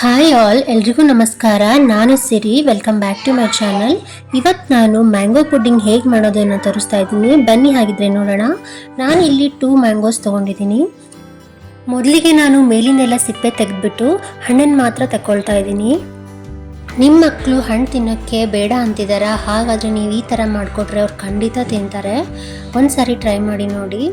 Hi all, ಎಲ್ರಿಗೂ ನಮಸ್ಕಾರ. ನಾನು Siri. Welcome back to my channel. ಇವತ್ತು ನಾನು ಮ್ಯಾಂಗೋ ಪುಡ್ಡಿಂಗ್ ಹೇಗೆ ಮಾಡೋದನ್ನು ತೋರಿಸ್ತಾ ಇದ್ದೀನಿ. ಬನ್ನಿ ಹಾಗಿದ್ರೆ ನೋಡೋಣ. ನಾನು ಇಲ್ಲಿ 2 ಮ್ಯಾಂಗೋಸ್ ತೊಗೊಂಡಿದ್ದೀನಿ. ಮೊದಲಿಗೆ ನಾನು ಮೇಲಿಂದೆಲ್ಲ ಸಿಪ್ಪೆ ತೆಗೆದ್ಬಿಟ್ಟು ಹಣ್ಣನ್ನು ಮಾತ್ರ ತಗೊಳ್ತಾ ಇದ್ದೀನಿ. ನಿಮ್ಮ ಮಕ್ಕಳು ಹಣ್ಣು ತಿನ್ನೋಕ್ಕೆ ಬೇಡ ಅಂತಿದ್ದಾರೆ, ಹಾಗಾದರೆ ನೀವು ಈ ಥರ ಮಾಡಿಕೊಟ್ರೆ ಅವ್ರು ಖಂಡಿತ ತಿಂತಾರೆ. ಒಂದು ಸಾರಿ ಟ್ರೈ ಮಾಡಿ ನೋಡಿ.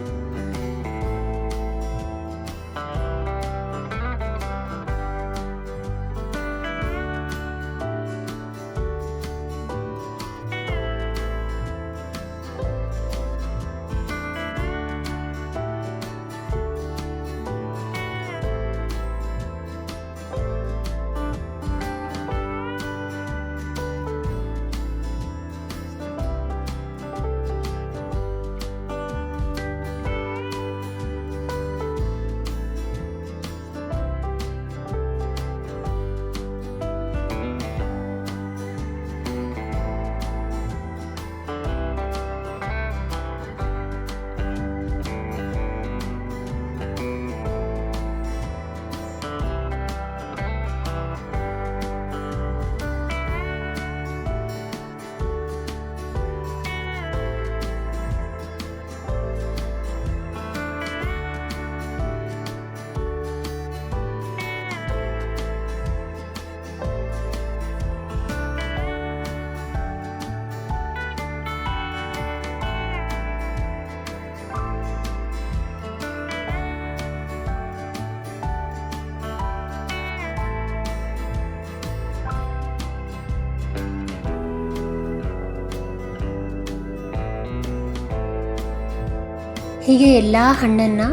ಹೀಗೆ ಎಲ್ಲ ಹಣ್ಣನ್ನು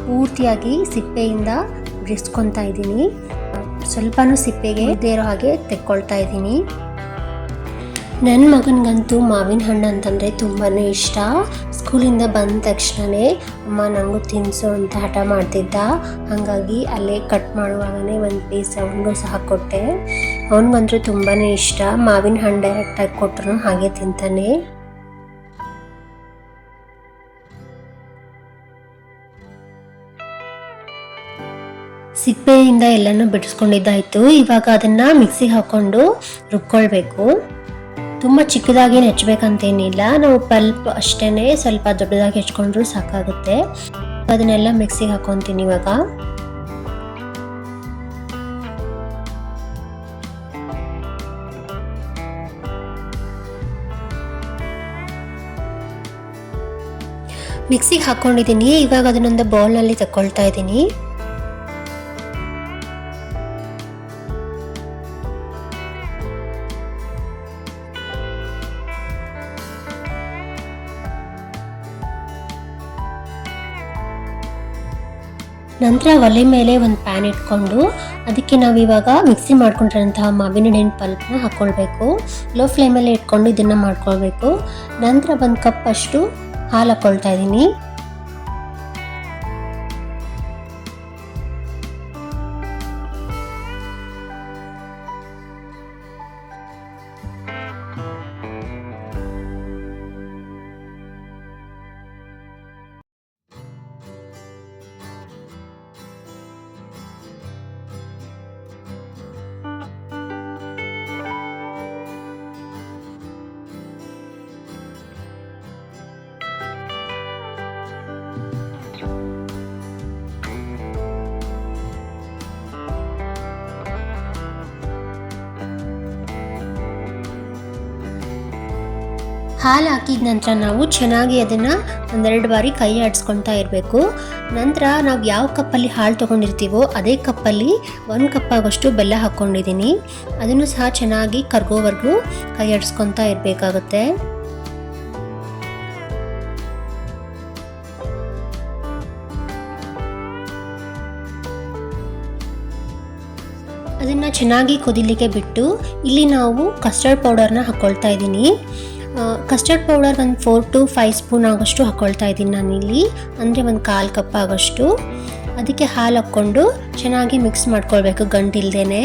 ಪೂರ್ತಿಯಾಗಿ ಸಿಪ್ಪೆಯಿಂದ ಬಿಡಿಸ್ಕೊತಾ ಇದ್ದೀನಿ. ಸ್ವಲ್ಪನೂ ಸಿಪ್ಪೆಗೆ ಇಲ್ಲದೇ ಇರೋ ಹಾಗೆ ತೆಕ್ಕೊಳ್ತಾ ಇದ್ದೀನಿ. ನನ್ನ ಮಗನಿಗಂತೂ ಮಾವಿನ ಹಣ್ಣು ಅಂತಂದರೆ ತುಂಬಾ ಇಷ್ಟ. ಸ್ಕೂಲಿಂದ ಬಂದ ತಕ್ಷಣವೇ ಅಮ್ಮ ನನಗೂ ತಿನ್ನಿಸು ಅಂತ ಹಠ ಮಾಡ್ತಿದ್ದ. ಹಾಗಾಗಿ ಅಲ್ಲೇ ಕಟ್ ಮಾಡುವಾಗಲೇ ಒಂದು ಪೀಸ್ ಅವನಿಗೂ ಸಹ ಕೊಟ್ಟೆ. ಅವನಿಗಂತೂ ತುಂಬಾ ಇಷ್ಟ. ಮಾವಿನ ಹಣ್ಣು ಡೈರೆಕ್ಟಾಗಿ ಕೊಟ್ಟರು ಹಾಗೆ ತಿಂತಾನೆ. ಸಿಪ್ಪೆಯಿಂದ ಎಲ್ಲನೂ ಬಿಡಿಸ್ಕೊಂಡಿದ್ದಾಯಿತು. ಇವಾಗ ಅದನ್ನು ಮಿಕ್ಸಿಗೆ ಹಾಕ್ಕೊಂಡು ರುಬ್ಕೊಳ್ಬೇಕು. ತುಂಬ ಚಿಕ್ಕದಾಗಿ ಹೆಚ್ಬೇಕಂತೇನಿಲ್ಲ, ನಾವು ಪಲ್ಪ್ ಅಷ್ಟೇ ಸ್ವಲ್ಪ ದೊಡ್ಡದಾಗಿ ಹೆಚ್ಕೊಂಡ್ರೂ ಸಾಕಾಗುತ್ತೆ. ಅದನ್ನೆಲ್ಲ ಮಿಕ್ಸಿಗೆ ಹಾಕ್ಕೊತೀನಿ ಇವಾಗ. ಮಿಕ್ಸಿಗೆ ಹಾಕ್ಕೊಂಡಿದ್ದೀನಿ. ಇವಾಗ ಅದನ್ನೊಂದು ಬೌಲ್ನಲ್ಲಿ ತಗೊಳ್ತಾ ಇದ್ದೀನಿ. ನಂತರ ಒಲೆ ಮೇಲೆ ಒಂದು ಪ್ಯಾನ್ ಇಟ್ಕೊಂಡು ಅದಕ್ಕೆ ನಾವು ಇವಾಗ ಮಿಕ್ಸಿ ಮಾಡ್ಕೊಂಡಿರೋಂತಹ ಮಾವಿನ ಹಣ್ಣಿನ ಪಲ್ಪ್ನ ಹಾಕ್ಕೊಳ್ಬೇಕು. ಲೋ ಫ್ಲೇಮಲ್ಲಿ ಇಟ್ಕೊಂಡು ಇದನ್ನು ಮಾಡ್ಕೊಳ್ಬೇಕು. ನಂತರ 1 ಕಪ್ ಅಷ್ಟು ಹಾಲು ಹಾಕ್ಕೊಳ್ತಾ ಇದ್ದೀನಿ. ಹಾಲು ಹಾಕಿದ ನಂತರ ನಾವು ಚೆನ್ನಾಗಿ ಅದನ್ನು 1-2 ಬಾರಿ ಕೈ ಆಡಿಸ್ಕೊಳ್ತಾ ಇರಬೇಕು. ನಂತರ ನಾವು ಯಾವ ಕಪ್ಪಲ್ಲಿ ಹಾಲು ತೊಗೊಂಡಿರ್ತೀವೋ ಅದೇ ಕಪ್ಪಲ್ಲಿ 1 ಕಪ್ ಆಗೋಷ್ಟು ಬೆಲ್ಲ ಹಾಕ್ಕೊಂಡಿದ್ದೀನಿ. ಅದನ್ನು ಸಹ ಚೆನ್ನಾಗಿ ಕರಗೋವರೆಗೂ ಕೈ ಆಡಿಸ್ಕೊಳ್ತಾ ಇರಬೇಕಾಗುತ್ತೆ. ಅದನ್ನು ಚೆನ್ನಾಗಿ ಕುದಿಲಿಕ್ಕೆ ಬಿಟ್ಟು ಇಲ್ಲಿ ನಾವು ಕಸ್ಟರ್ಡ್ ಪೌಡರ್ನ ಹಾಕ್ಕೊಳ್ತಾ ಇದ್ದೀನಿ. ಕಸ್ಟರ್ಡ್ ಪೌಡರ್ ಒಂದು 4 to 5 ಸ್ಪೂನ್ ಆಗೋಷ್ಟು ಹಾಕ್ಕೊಳ್ತಾ ಇದ್ದೀನಿ ನಾನಿಲ್ಲಿ, ಅಂದರೆ ಒಂದು 1/4 ಕಪ್ ಆಗೋಷ್ಟು. ಅದಕ್ಕೆ ಹಾಲು ಹಾಕ್ಕೊಂಡು ಚೆನ್ನಾಗಿ ಮಿಕ್ಸ್ ಮಾಡ್ಕೊಳ್ಬೇಕು ಗಂಟಿಲ್ದೇನೆ.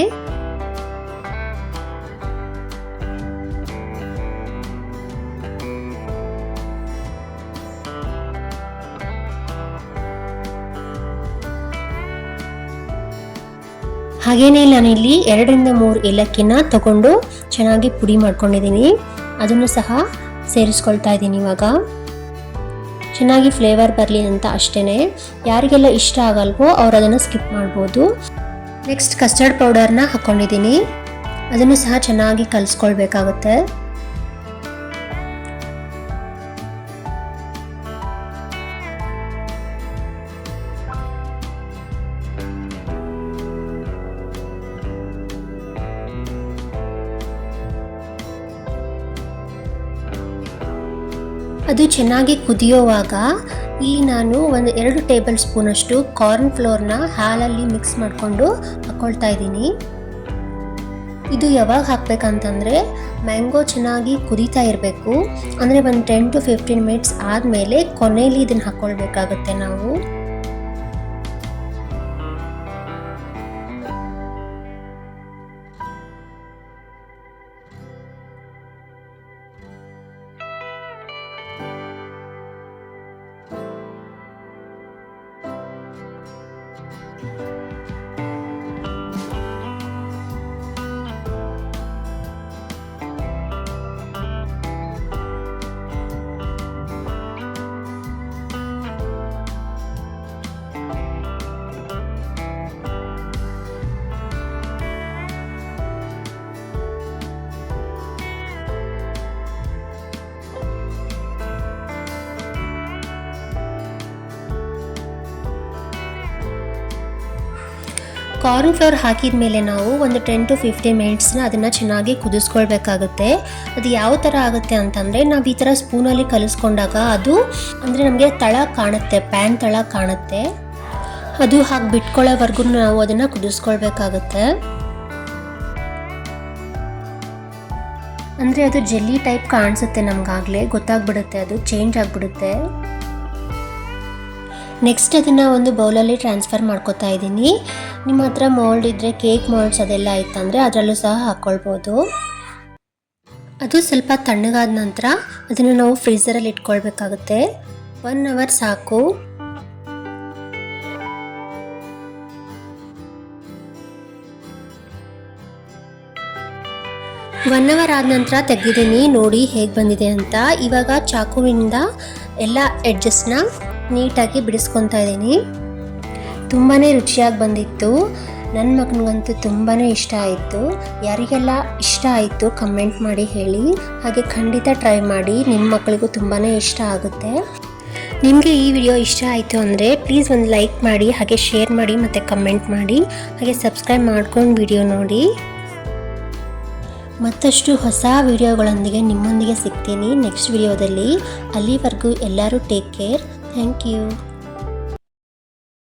ಹಾಗೇನೇ ನಾನಿಲ್ಲಿ 2-3 ಏಲಕ್ಕಿನ ತಗೊಂಡು ಚೆನ್ನಾಗಿ ಪುಡಿ ಮಾಡ್ಕೊಂಡಿದ್ದೀನಿ. ಅದನ್ನು ಸಹ ಸೇರಿಸ್ಕೊಳ್ತಾ ಇದ್ದೀನಿ. ಇವಾಗ ಚೆನ್ನಾಗಿ ಫ್ಲೇವರ್ ಬರಲಿ ಅಂತ ಅಷ್ಟೇ. ಯಾರಿಗೆಲ್ಲ ಇಷ್ಟ ಆಗಲ್ವೋ ಅವ್ರು ಅದನ್ನು ಸ್ಕಿಪ್ ಮಾಡ್ಬೋದು. ನೆಕ್ಸ್ಟ್ ಕಸ್ಟರ್ಡ್ ಪೌಡರ್ನ ಹಾಕ್ಕೊಂಡಿದ್ದೀನಿ. ಅದನ್ನು ಸಹ ಚೆನ್ನಾಗಿ ಕಲಿಸ್ಕೊಳ್ಬೇಕಾಗುತ್ತೆ. ಅದು ಚೆನ್ನಾಗಿ ಕುದಿಯೋವಾಗ ಇಲ್ಲಿ ನಾನು 2 ಟೇಬಲ್ ಸ್ಪೂನ್ ಅಷ್ಟು ಕಾರ್ನ್ ಫ್ಲೋರ್ನ ಹಾಲಲ್ಲಿ ಮಿಕ್ಸ್ ಮಾಡಿಕೊಂಡು ಹಾಕ್ಕೊಳ್ತಾ ಇದ್ದೀನಿ. ಇದು ಯಾವಾಗ ಹಾಕಬೇಕಂತಂದರೆ ಮ್ಯಾಂಗೋ ಚೆನ್ನಾಗಿ ಕುದೀತಾ ಇರಬೇಕು. ಅಂದರೆ ಒಂದು 10 to 15 ಮಿನಿಟ್ಸ್ ಆದಮೇಲೆ ಕೊನೆಯಲ್ಲಿ ಇದನ್ನು ಹಾಕ್ಕೊಳ್ಬೇಕಾಗುತ್ತೆ ನಾವು. ಕಾರ್ನ್ ಫ್ಲೋರ್ ಹಾಕಿದ ಮೇಲೆ ನಾವು ಒಂದು 10 to 15 ಮಿನಿಟ್ಸ್ನ ಅದನ್ನು ಚೆನ್ನಾಗಿ ಕುದಿಸ್ಕೊಳ್ಬೇಕಾಗುತ್ತೆ. ಅದು ಯಾವ ಥರ ಆಗುತ್ತೆ ಅಂತಂದರೆ ನಾವು ಈ ಥರ ಸ್ಪೂನಲ್ಲಿ ಕಲಿಸ್ಕೊಂಡಾಗ ಅದು ಅಂದರೆ ನಮಗೆ ತಳ ಕಾಣುತ್ತೆ, ಪ್ಯಾನ್ ತಳ ಕಾಣುತ್ತೆ. ಅದು ಹಾಗೆ ಬಿಟ್ಕೊಳ್ಳೋವರೆಗೂ ನಾವು ಅದನ್ನು ಕುದಿಸ್ಕೊಳ್ಬೇಕಾಗುತ್ತೆ. ಅಂದರೆ ಅದು ಜೆಲ್ಲಿ ಟೈಪ್ ಕಾಣಿಸುತ್ತೆ, ನಮಗಾಗಲೇ ಗೊತ್ತಾಗ್ಬಿಡುತ್ತೆ, ಅದು ಚೇಂಜ್ ಆಗಿಬಿಡುತ್ತೆ. ನೆಕ್ಸ್ಟ್ ಅದನ್ನು ಒಂದು ಬೌಲಲ್ಲಿ ಟ್ರಾನ್ಸ್ಫರ್ ಮಾಡ್ಕೊತಾ ಇದ್ದೀನಿ. ನಿಮ್ಮ ಹತ್ರ ಮೋಲ್ಡ್ ಇದ್ದರೆ, ಕೇಕ್ ಮೋಲ್ಡ್ಸ್ ಅದೆಲ್ಲ ಇತ್ತಂದರೆ ಅದರಲ್ಲೂ ಸಹ ಹಾಕ್ಕೊಳ್ಬೋದು. ಅದು ಸ್ವಲ್ಪ ತಣ್ಣಗಾದ ನಂತರ ಅದನ್ನು ನಾವು ಫ್ರೀಝರಲ್ಲಿ ಇಟ್ಕೊಳ್ಬೇಕಾಗುತ್ತೆ. 1 hour ಸಾಕು. ಒನ್ ಅವರ್ ಆದ ನಂತರ ತೆಗೆದಿದ್ದೀನಿ. ನೋಡಿ ಹೇಗೆ ಬಂದಿದೆ ಅಂತ. ಇವಾಗ ಚಾಕುವಿಂದ ಎಲ್ಲ ಎಡ್ಜಸ್ನ ನೀಟಾಗಿ ಬಿಡಿಸ್ಕೊತಾ ಇದ್ದೀನಿ. ತುಂಬಾ ರುಚಿಯಾಗಿ ಬಂದಿತ್ತು. ನನ್ನ ಮಗನಿಗಂತೂ ತುಂಬಾ ಇಷ್ಟ ಆಯಿತು. ಯಾರಿಗೆಲ್ಲ ಇಷ್ಟ ಆಯಿತು ಕಮೆಂಟ್ ಮಾಡಿ ಹೇಳಿ. ಹಾಗೆ ಖಂಡಿತ ಟ್ರೈ ಮಾಡಿ, ನಿಮ್ಮ ಮಕ್ಕಳಿಗೂ ತುಂಬಾ ಇಷ್ಟ ಆಗುತ್ತೆ. ನಿಮಗೆ ಈ ವಿಡಿಯೋ ಇಷ್ಟ ಆಯಿತು ಅಂದರೆ ಪ್ಲೀಸ್ ಒಂದು ಲೈಕ್ ಮಾಡಿ, ಹಾಗೆ ಶೇರ್ ಮಾಡಿ ಮತ್ತು ಕಮೆಂಟ್ ಮಾಡಿ, ಹಾಗೆ ಸಬ್ಸ್ಕ್ರೈಬ್ ಮಾಡ್ಕೊಂಡು ವಿಡಿಯೋ ನೋಡಿ. ಮತ್ತಷ್ಟು ಹೊಸ ವಿಡಿಯೋಗಳೊಂದಿಗೆ ನಿಮ್ಮೊಂದಿಗೆ ಸಿಗ್ತೀನಿ ನೆಕ್ಸ್ಟ್ ವಿಡಿಯೋದಲ್ಲಿ. ಅಲ್ಲಿವರೆಗೂ ಎಲ್ಲರೂ ಟೇಕ್ ಕೇರ್. Thank you.